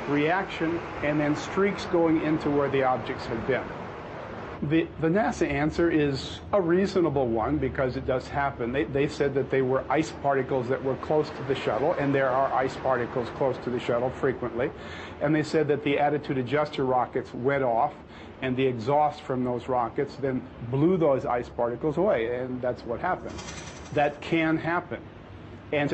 reaction and then streaks going into where the objects had been. The NASA answer is a reasonable one because it does happen. They said that they were ice particles that were close to the shuttle, and there are ice particles close to the shuttle frequently. And they said that the attitude adjuster rockets went off, and the exhaust from those rockets then blew those ice particles away, and that's what happened. That can happen. And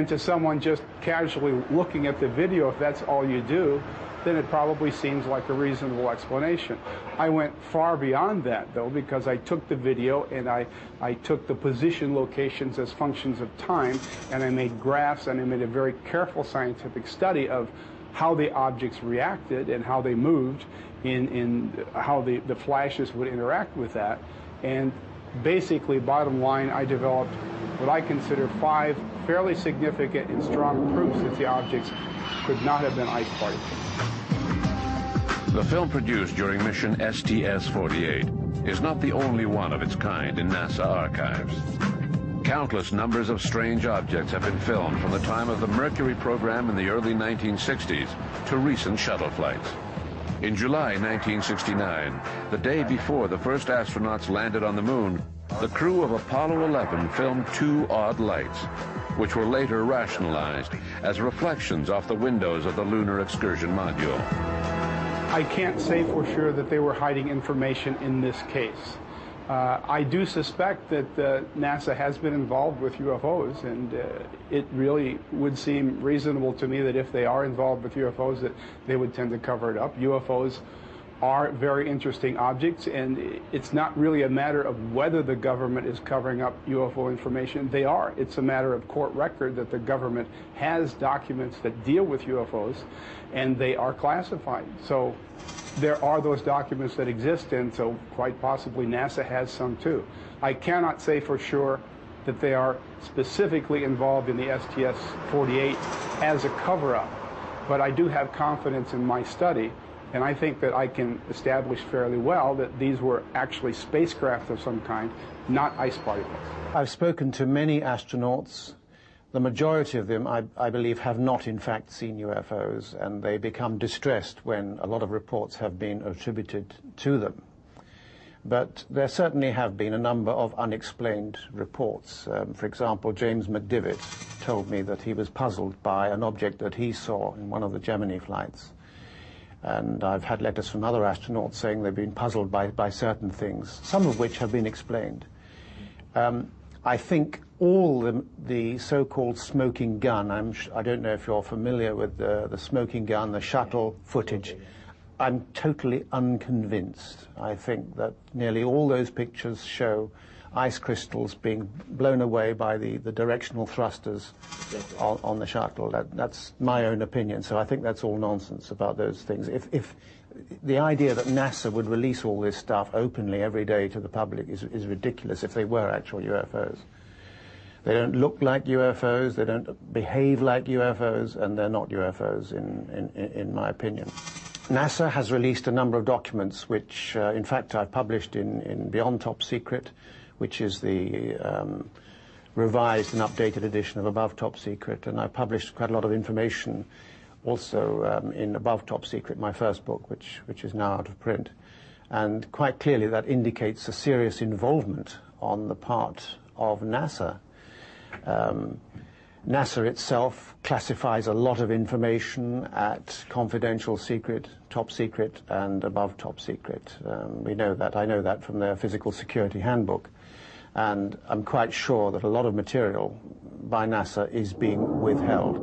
to someone just casually looking at the video, if that's all you do, then it probably seems like a reasonable explanation. I went far beyond that, though, because I took the video and I took the position locations as functions of time, and I made graphs, and I made a very careful scientific study of how the objects reacted and how they moved, in how the flashes would interact with that. And basically, bottom line, I developed what I consider 5 fairly significant and strong proofs that the objects could not have been ice particles. The film produced during mission STS-48 is not the only one of its kind in NASA archives. Countless numbers of strange objects have been filmed from the time of the Mercury program in the early 1960s to recent shuttle flights. In July 1969, the day before the first astronauts landed on the moon, the crew of Apollo 11 filmed 2 odd lights, which were later rationalized as reflections off the windows of the Lunar Excursion Module. I can't say for sure that they were hiding information in this case. I do suspect that NASA has been involved with UFOs, and it really would seem reasonable to me that if they are involved with UFOs, that they would tend to cover it up. UFOs are very interesting objects, and it's not really a matter of whether the government is covering up UFO information. They are. It's a matter of court record that the government has documents that deal with UFOs, and they are classified. So there are those documents that exist, and so quite possibly NASA has some too. I cannot say for sure that they are specifically involved in the STS-48 as a cover-up, but I do have confidence in my study. And I think that I can establish fairly well that these were actually spacecraft of some kind, not ice particles. I've spoken to many astronauts. The majority of them, I believe, have not in fact seen UFOs, and they become distressed when a lot of reports have been attributed to them. But there certainly have been a number of unexplained reports. For example, James McDivitt told me that he was puzzled by an object that he saw in one of the Gemini flights. And I've had letters from other astronauts saying they've been puzzled by certain things, some of which have been explained. I think all the so-called smoking gun, I don't know if you're familiar with the smoking gun, the shuttle footage, I'm totally unconvinced. I think that nearly all those pictures show ice crystals being blown away by the directional thrusters on the shuttle. That's my own opinion, so I think that's all nonsense about those things. If the idea that NASA would release all this stuff openly every day to the public is ridiculous if they were actual UFOs. They don't look like UFOs, they don't behave like UFOs, and they're not UFOs in my opinion. NASA has released a number of documents which, in fact, I've published in Beyond Top Secret, which is the revised and updated edition of Above Top Secret, and I published quite a lot of information also in Above Top Secret, my first book, which is now out of print. And quite clearly that indicates a serious involvement on the part of NASA. NASA itself classifies a lot of information at confidential, secret, top secret, and above top secret. We know that. I know that from their physical security handbook. And I'm quite sure that a lot of material by NASA is being withheld.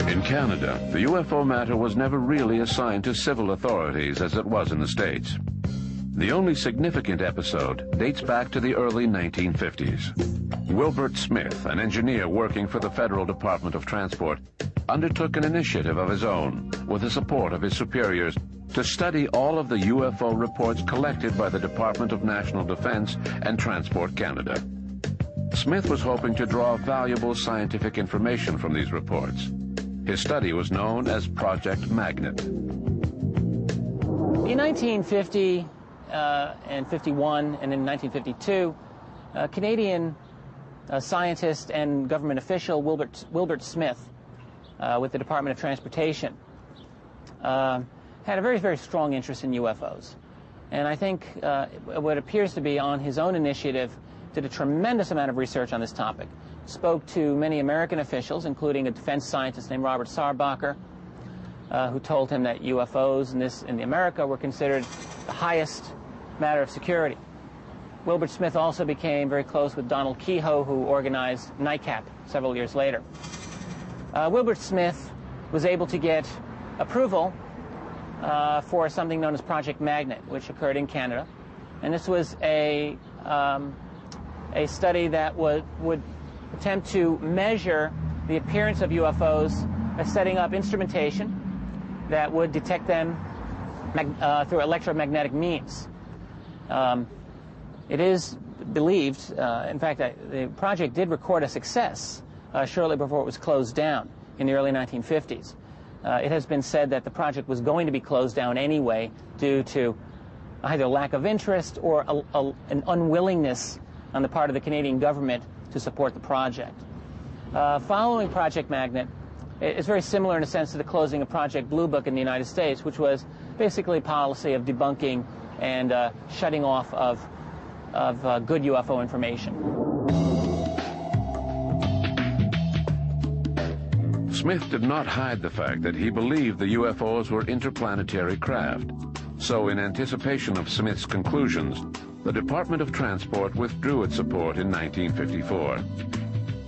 In Canada, the UFO matter was never really assigned to civil authorities as it was in the States. The only significant episode dates back to the early 1950s. Wilbert Smith, an engineer working for the Federal Department of Transport, undertook an initiative of his own, with the support of his superiors, to study all of the UFO reports collected by the Department of National Defense and Transport Canada. Smith was hoping to draw valuable scientific information from these reports. His study was known as Project Magnet. In 1950 and 51 and in 1952, Canadian scientist and government official Wilbert Smith with the Department of Transportation, had a very, very strong interest in UFOs. And I think what appears to be on his own initiative did a tremendous amount of research on this topic. Spoke to many American officials, including a defense scientist named Robert Sarbacher, who told him that UFOs in America were considered the highest matter of security. Wilbert Smith also became very close with Donald Keyhoe, who organized NICAP several years later. Wilbert Smith was able to get approval for something known as Project Magnet, which occurred in Canada. And this was a study that would attempt to measure the appearance of UFOs by setting up instrumentation that would detect them through electromagnetic means. It is believed, in fact, the project did record a success shortly before it was closed down in the early 1950s. It has been said that the project was going to be closed down anyway due to either lack of interest or an unwillingness on the part of the Canadian government to support the project. Following Project Magnet, it's very similar in a sense to the closing of Project Blue Book in the United States, which was basically a policy of debunking and shutting off of good UFO information. Smith did not hide the fact that he believed the UFOs were interplanetary craft. So in anticipation of Smith's conclusions, the Department of Transport withdrew its support in 1954.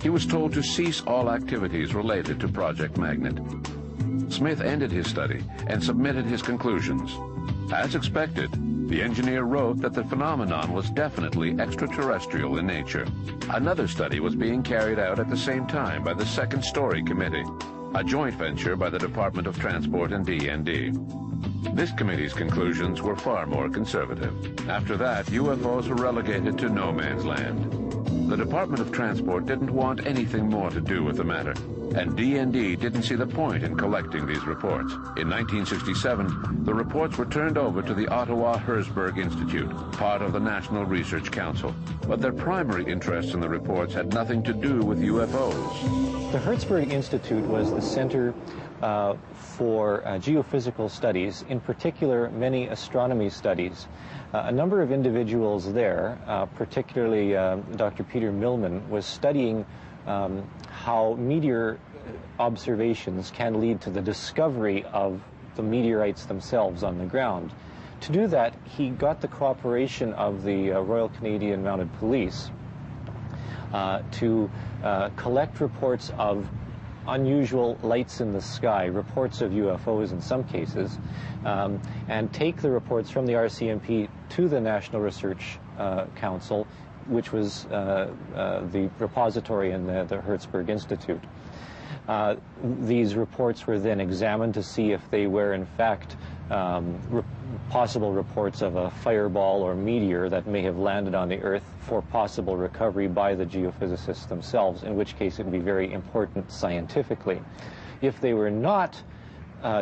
He was told to cease all activities related to Project Magnet. Smith ended his study and submitted his conclusions. As expected, the engineer wrote that the phenomenon was definitely extraterrestrial in nature. Another study was being carried out at the same time by the Second Story Committee, a joint venture by the Department of Transport and DND. This committee's conclusions were far more conservative. After that, UFOs were relegated to no man's land. The Department of Transport didn't want anything more to do with the matter, and DND didn't see the point in collecting these reports. In 1967, the reports were turned over to the Ottawa Herzberg Institute, part of the National Research Council. But their primary interest in the reports had nothing to do with UFOs. The Herzberg Institute was the center for geophysical studies, in particular many astronomy studies. A number of individuals there, particularly Dr. Peter Millman, was studying how meteor observations can lead to the discovery of the meteorites themselves on the ground. To do that, he got the cooperation of the Royal Canadian Mounted Police to collect reports of unusual lights in the sky, reports of UFOs in some cases, and take the reports from the RCMP to the National Research Council, which was the repository in the Herzberg Institute. These reports were then examined to see if they were in fact possible reports of a fireball or meteor that may have landed on the Earth for possible recovery by the geophysicists themselves, in which case it would be very important scientifically. If they were not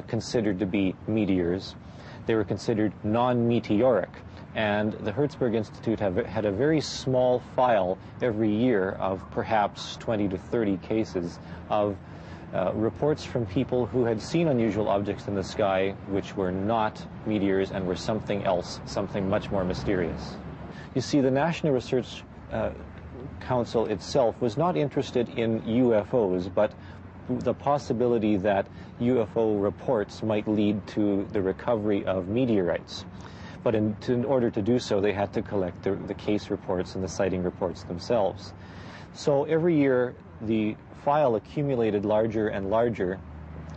considered to be meteors, they were considered non-meteoric. And the Herzberg Institute had a very small file every year of perhaps 20 to 30 cases of reports from people who had seen unusual objects in the sky which were not meteors and were something else, something much more mysterious. You see, the National Research Council itself was not interested in UFOs, but the possibility that UFO reports might lead to the recovery of meteorites. But in order to do so, they had to collect the case reports and the sighting reports themselves. So every year, the file accumulated larger and larger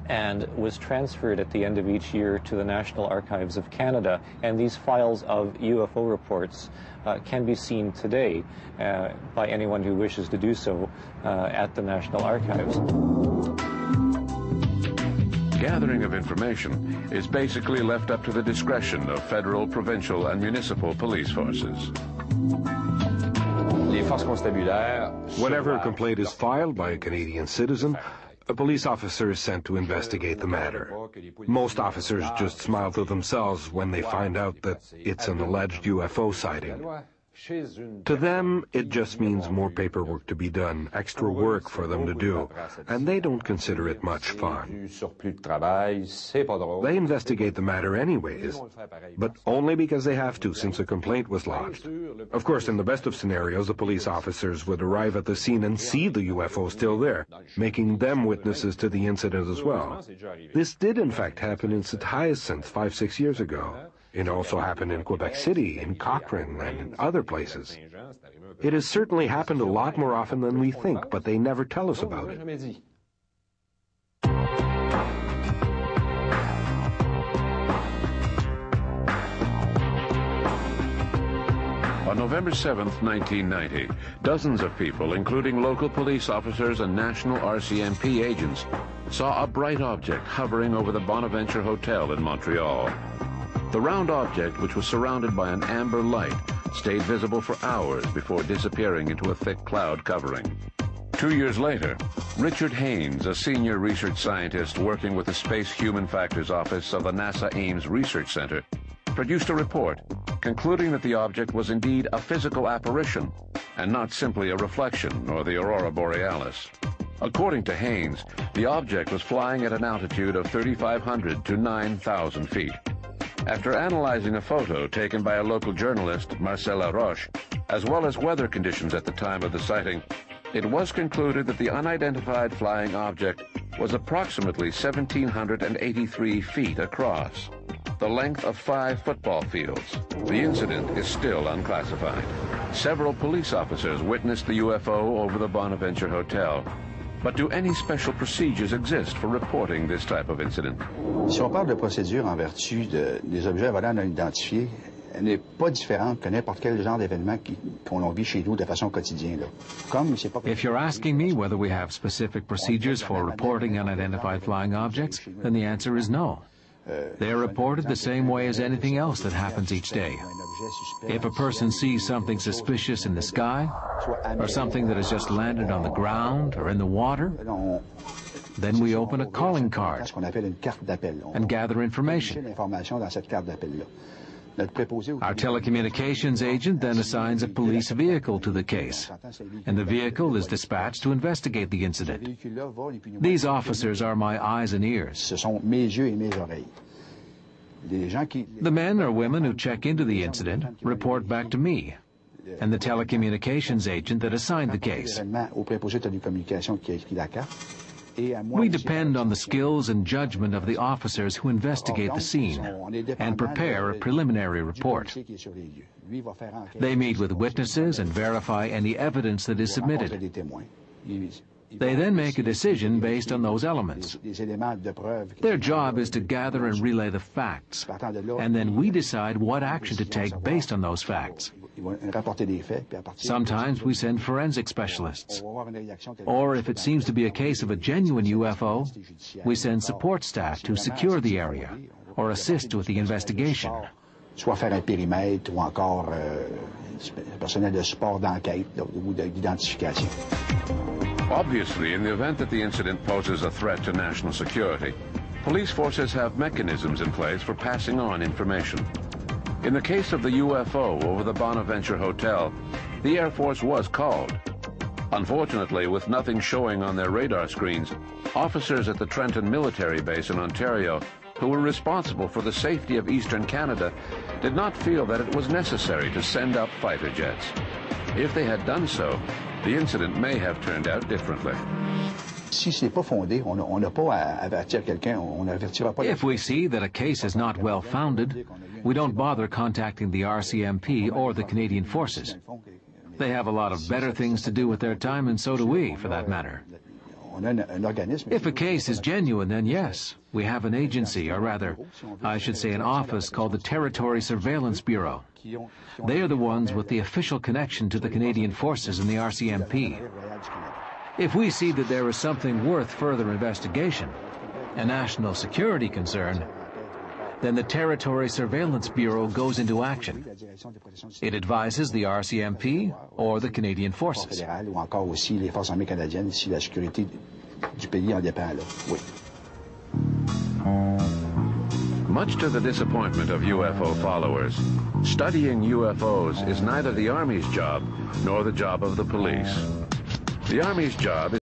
and was transferred at the end of each year to the National Archives of Canada. And these files of UFO reports can be seen today by anyone who wishes to do so at the National Archives. Gathering of information is basically left up to the discretion of federal, provincial, and municipal police forces. Whenever a complaint is filed by a Canadian citizen, a police officer is sent to investigate the matter. Most officers just smile to themselves when they find out that it's an alleged UFO sighting. To them, it just means more paperwork to be done, extra work for them to do, and they don't consider it much fun. They investigate the matter anyways, but only because they have to, since a complaint was lodged. Of course, in the best of scenarios, the police officers would arrive at the scene and see the UFO still there, making them witnesses to the incident as well. This did in fact happen in St. Hyacinth 5-6 years ago. It also happened in Quebec City, in Cochrane, and in other places. It has certainly happened a lot more often than we think, but they never tell us about it. On November 7th, 1990, dozens of people, including local police officers and national RCMP agents, saw a bright object hovering over the Bonaventure Hotel in Montreal. The round object, which was surrounded by an amber light, stayed visible for hours before disappearing into a thick cloud covering. 2 years later, Richard Haynes, a senior research scientist working with the Space Human Factors Office of the NASA Ames Research Center, produced a report concluding that the object was indeed a physical apparition and not simply a reflection or the aurora borealis. According to Haynes, the object was flying at an altitude of 3,500 to 9,000 feet. After analyzing a photo taken by a local journalist, Marcel Laroche, as well as weather conditions at the time of the sighting, it was concluded that the unidentified flying object was approximately 1,783 feet across, the length of 5 football fields. The incident is still unclassified. Several police officers witnessed the UFO over the Bonaventure Hotel. But do any special procedures exist for reporting this type of incident? Si on parle de procédure en vertu des objets volants non identifiés, elle n'est pas différente que n'importe quel genre d'événement qu'on vit chez nous de façon quotidienne. If you're asking me whether we have specific procedures for reporting unidentified flying objects, then the answer is no. They are reported the same way as anything else that happens each day. If a person sees something suspicious in the sky, or something that has just landed on the ground or in the water, then we open a calling card and gather information. Our telecommunications agent then assigns a police vehicle to the case, and the vehicle is dispatched to investigate the incident. These officers are my eyes and ears. The men or women who check into the incident report back to me and the telecommunications agent that assigned the case. We depend on the skills and judgment of the officers who investigate the scene and prepare a preliminary report. They meet with witnesses and verify any evidence that is submitted. They then make a decision based on those elements. Their job is to gather and relay the facts, and then we decide what action to take based on those facts. Sometimes we send forensic specialists, or if it seems to be a case of a genuine UFO, we send support staff to secure the area or assist with the investigation. Soit faire un périmètre ou encore personnel de support d'enquête ou d'identification. Obviously, in the event that the incident poses a threat to national security, police forces have mechanisms in place for passing on information. In the case of the UFO over the Bonaventure Hotel, the Air Force was called. Unfortunately, with nothing showing on their radar screens, officers at the Trenton military base in Ontario, who were responsible for the safety of Eastern Canada, did not feel that it was necessary to send up fighter jets. If they had done so, the incident may have turned out differently. If we see that a case is not well founded, we don't bother contacting the RCMP or the Canadian Forces. They have a lot of better things to do with their time, and so do we, for that matter. If a case is genuine, then yes, we have an agency, or rather, I should say an office called the Territory Surveillance Bureau. They are the ones with the official connection to the Canadian Forces and the RCMP. If we see that there is something worth further investigation, a national security concern, then the Territory Surveillance Bureau goes into action. It advises the RCMP or the Canadian Forces. Much to the disappointment of UFO followers, Studying UFOs is neither the Army's job nor the job of the police. The Army's job is